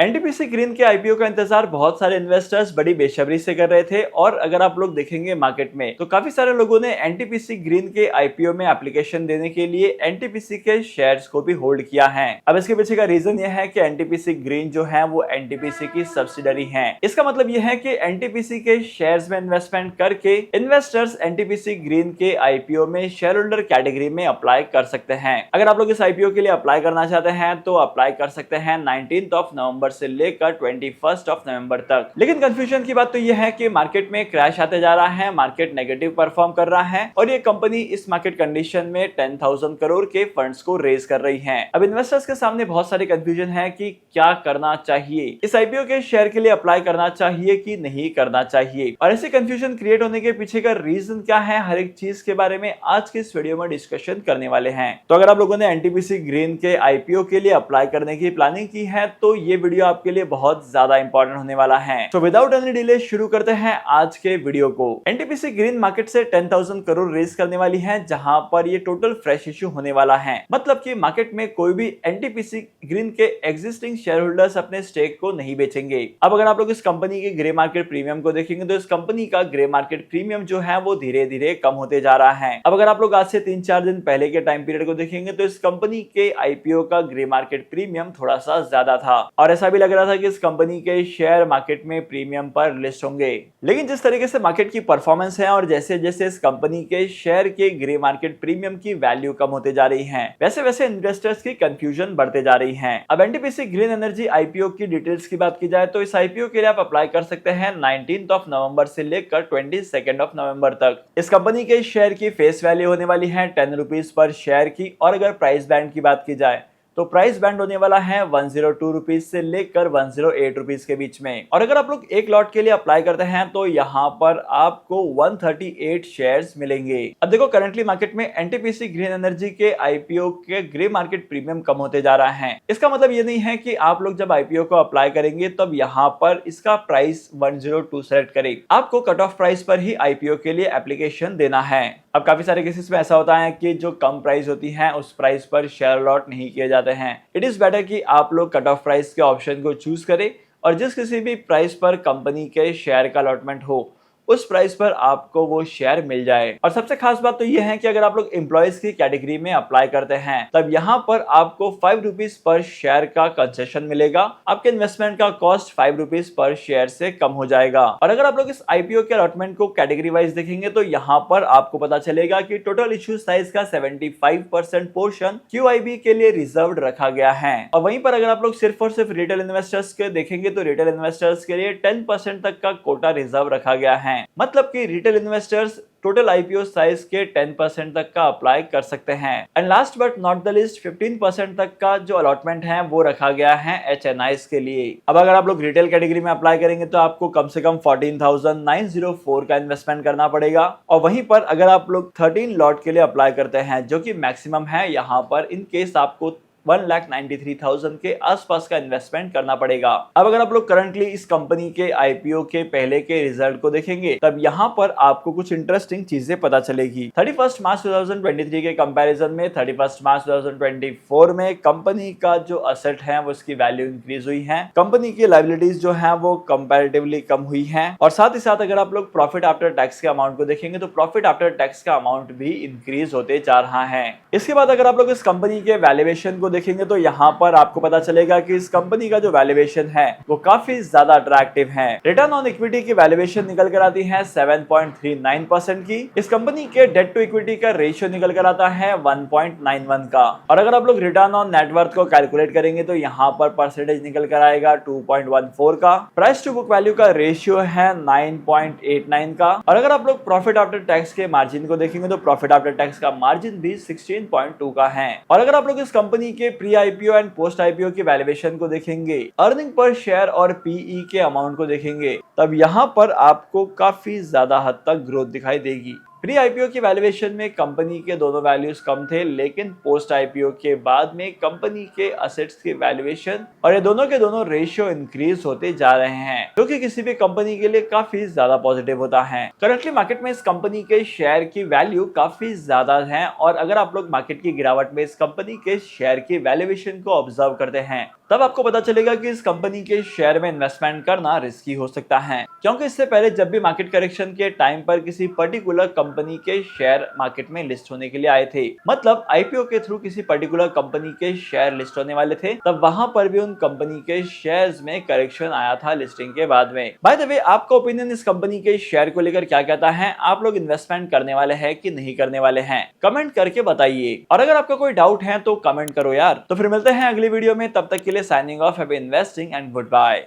NTPC green के IPO का इंतजार बहुत सारे इन्वेस्टर्स बड़ी बेसब्री से कर रहे थे और अगर आप लोग देखेंगे मार्केट में तो काफी सारे लोगों ने एनटीपीसी ग्रीन के आईपीओ में एप्लीकेशन देने के लिए एनटीपीसी के शेयर्स को भी होल्ड किया है। अब इसके पीछे का रीजन यह है कि एनटीपीसी ग्रीन जो है वो एनटीपीसी की सब्सिडरी है। इसका मतलब यह है कि एनटीपीसी के शेयर्स में इन्वेस्टमेंट करके इन्वेस्टर्स एनटीपीसी ग्रीन के आईपीओ में शेयर होल्डर कैटेगरी में अप्लाई कर सकते हैं। अगर आप लोग इस आईपीओ के लिए अप्लाई करना चाहते हैं तो अप्लाई कर सकते हैं 19 नवंबर से लेकर 21 नवंबर तक। लेकिन कंफ्यूजन की बात तो यह है कि मार्केट में क्रैश आते जा रहा है, मार्केट नेगेटिव परफॉर्म कर रहा है और ये कंपनी इस मार्केट कंडीशन में 10,000 करोड़ के फंड्स को रेज कर रही है। अब इन्वेस्टर्स के सामने बहुत सारी कंफ्यूजन है कि क्या करना चाहिए, इस आईपीओ के शेयर के लिए अप्लाई करना चाहिए कि नहीं करना चाहिए, और ऐसे कंफ्यूजन क्रिएट होने के पीछे का रीजन क्या है, हर एक चीज के बारे में आज के इस वीडियो में डिस्कशन करने वाले हैं। तो अगर आप लोगों ने एनटीपीसी ग्रीन के आईपीओ के लिए अप्लाई करने की प्लानिंग की है तो ये वीडियो आपके लिए बहुत ज्यादा इंपॉर्टेंट होने वाला है। तो विदाउट एनी डिले शुरू करते हैं आज के वीडियो को। एनटीपीसी ग्रीन मार्केट से 10,000 करोड़ रेज करने वाली है, जहां पर ये टोटल फ्रेश इश्यू होने वाला है। मतलब कि मार्केट में कोई भी एनटीपीसी ग्रीन के एग्जिस्टिंग शेयर होल्डर्स अपने स्टेक को नहीं बेचेंगे। अब अगर आप लोग इस कंपनी के ग्रे मार्केट प्रीमियम को देखेंगे तो इस कंपनी का ग्रे मार्केट प्रीमियम जो है वो धीरे धीरे कम होते जा रहा है। अब अगर आप लोग आज से 3-4 दिन पहले के टाइम पीरियड को देखेंगे तो इस कंपनी के आईपीओ का ग्रे मार्केट प्रीमियम थोड़ा सा ज्यादा था और ऐसा भी लग रहा था कि इस कंपनी के शेयर मार्केट में प्रीमियम पर लिस्ट होंगे। लेकिन जिस तरीके से मार्केट की परफॉर्मेंस है और जैसे जैसे इस कंपनी के शेयर के ग्रे मार्केट प्रीमियम की वैल्यू कम होते जा रही है, वैसे वैसे इन्वेस्टर्स की कंफ्यूजन बढ़ते जा रही है। अब एनटीपीसी ग्रीन एनर्जी आईपीओ की डिटेल्स की बात की जाए तो इस आईपीओ के लिए आप अप्लाई कर सकते हैं 19 नवंबर से लेकर 22 नवंबर तक। इस कंपनी के शेयर की फेस वैल्यू होने वाली है 10 रुपीज पर शेयर की, और अगर प्राइस बैंड की बात की जाए तो प्राइस बैंड होने वाला है 102 रुपीज से लेकर 108 रुपीज के बीच में। और अगर आप लोग एक लॉट के लिए अप्लाई करते हैं तो यहाँ पर आपको 138 शेयर्स मिलेंगे। अब देखो करंटली मार्केट में एनटीपीसी ग्रीन एनर्जी के आईपीओ के ग्रे मार्केट प्रीमियम कम होते जा रहा है। इसका मतलब ये नहीं है कि आप लोग जब आईपीओ को अप्लाई करेंगे तब यहाँ पर इसका प्राइस 102 सेलेक्ट करें। आपको कट ऑफ प्राइस पर ही आईपीओ के लिए एप्लीकेशन देना है। अब काफी सारे केसेस में ऐसा होता है कि जो कम प्राइस होती है उस प्राइस पर शेयर अलॉट नहीं किए जाते हैं। इट इज बेटर कि आप लोग कट ऑफ प्राइस के ऑप्शन को चूज करें और जिस किसी भी प्राइस पर कंपनी के शेयर का अलॉटमेंट हो उस प्राइस पर आपको वो शेयर मिल जाए। और सबसे खास बात तो ये है कि अगर आप लोग एम्प्लॉइज की कैटेगरी में अप्लाई करते हैं तब यहाँ पर आपको 5 रुपीज पर शेयर का कंसेशन मिलेगा। आपके इन्वेस्टमेंट का कॉस्ट 5 रुपीज पर शेयर से कम हो जाएगा। और अगर आप लोग इस आईपीओ के अलॉटमेंट को कैटेगरी वाइज देखेंगे तो यहाँ पर आपको पता चलेगा कि टोटल इश्यू साइज का 75% पोर्शन क्यूआईबी के लिए रिजर्व रखा गया है। और वहीं पर अगर आप लोग सिर्फ और सिर्फ रिटेल इन्वेस्टर्स के देखेंगे तो रिटेल इन्वेस्टर्स के लिए 10% तक का कोटा रिजर्व रखा गया है। मतलब कि retail investors total IPO size के 10% तक का अप्लाई कर सकते हैं। And last but not the list 15% तक का जो अलॉटमेंट है वो रखा गया है एचएनआईज के लिए। अब अगर आप लोग रिटेल कैटेगरी में अप्लाई करेंगे तो आपको कम से कम 14,904 का इन्वेस्टमेंट करना पड़ेगा। और वहीं पर अगर आप लोग 13 लॉट के लिए अप्लाई करते हैं जो कि मैक्सिमम है, यहाँ पर इन केस आपको 1,93,000 के आसपास का इन्वेस्टमेंट करना पड़ेगा। अब अगर आप लोग करंटली इस कंपनी के आईपीओ के पहले के रिजल्ट को देखेंगे तब यहाँ पर आपको कुछ इंटरेस्टिंग चीजें पता चलेगी। 31 मार्च 2023 के कंपैरिजन में 31 मार्च 2024 में कंपनी का जो असेट है वो उसकी वैल्यू इंक्रीज हुई है, कंपनी की लायबिलिटीज जो है वो कंपैरेटिवली कम हुई है, और साथ ही साथ अगर आप लोग प्रॉफिट आफ्टर टैक्स के अमाउंट को देखेंगे तो प्रॉफिट आफ्टर टैक्स का अमाउंट भी इंक्रीज होते जा रहा है। इसके बाद अगर आप लोग इस कंपनी के वैल्यूएशन को देखेंगे तो यहाँ पर आपको पता चलेगा कि इस कंपनी का जो वैल्यूएशन है वो काफी ज्यादा अट्रैक्टिव है। रिटर्न ऑन इक्विटी की वैल्यूएशन निकल कर आती है 7.39% की। इस कंपनी के डेट टू इक्विटी का रेशियो निकल कर आता है 1.91 का। और अगर आप लोग रिटर्न ऑन नेटवर्थ को कैलकुलेट करेंगे तो यहाँ पर परसेंटेज निकल कर आएगा 2.14 का। प्राइस टू बुक वैल्यू का रेशियो है 9.89 का। और अगर आप लोग प्रॉफिट आफ्टर टैक्स के मार्जिन को देखेंगे तो प्रॉफिट आफ्टर टैक्स का मार्जिन भी 16.2 का है। और अगर आप लोग इस कंपनी के pre IPO and post IPO की वैल्यूएशन को देखेंगे, अर्निंग पर शेयर और पीई के अमाउंट को देखेंगे तब यहाँ पर आपको काफी ज्यादा हद तक ग्रोथ दिखाई देगी। प्री आईपीओ की वैल्यूएशन में कंपनी के दोनों वैल्यूज कम थे, लेकिन पोस्ट आईपीओ के बाद में कंपनी के असेट्स की वैल्यूएशन और ये दोनों के दोनों रेशियो इंक्रीज होते जा रहे हैं, जो कि किसी भी कंपनी के लिए काफी ज्यादा पॉजिटिव होता है। करंटली मार्केट में इस कंपनी के शेयर की वैल्यू काफी ज्यादा है, और अगर आप लोग मार्केट की गिरावट में इस कंपनी के शेयर की वैल्यूएशन को ऑब्जर्व करते हैं, तब आपको पता चलेगा कि इस कंपनी के शेयर में इन्वेस्टमेंट करना रिस्की हो सकता है, क्योंकि इससे पहले जब भी मार्केट करेक्शन के टाइम पर किसी पर्टिकुलर कंपनी के शेयर मार्केट में लिस्ट होने के लिए आए थे, मतलब आईपीओ के थ्रू किसी पर्टिकुलर कंपनी के शेयर लिस्ट होने वाले थे, तब वहां पर भी उन कंपनी के शेयर्स में करेक्शन आया था लिस्टिंग के बाद में। बाय द वे, आपका ओपिनियन इस कंपनी के शेयर को लेकर क्या कहता है? आप लोग इन्वेस्टमेंट करने वाले हैं कि नहीं करने वाले हैं? कमेंट करके बताइए। और अगर आपका कोई डाउट है तो कमेंट करो यार। तो फिर मिलते हैं अगली वीडियो में, तब तक के लिए signing off, happy investing and good bye.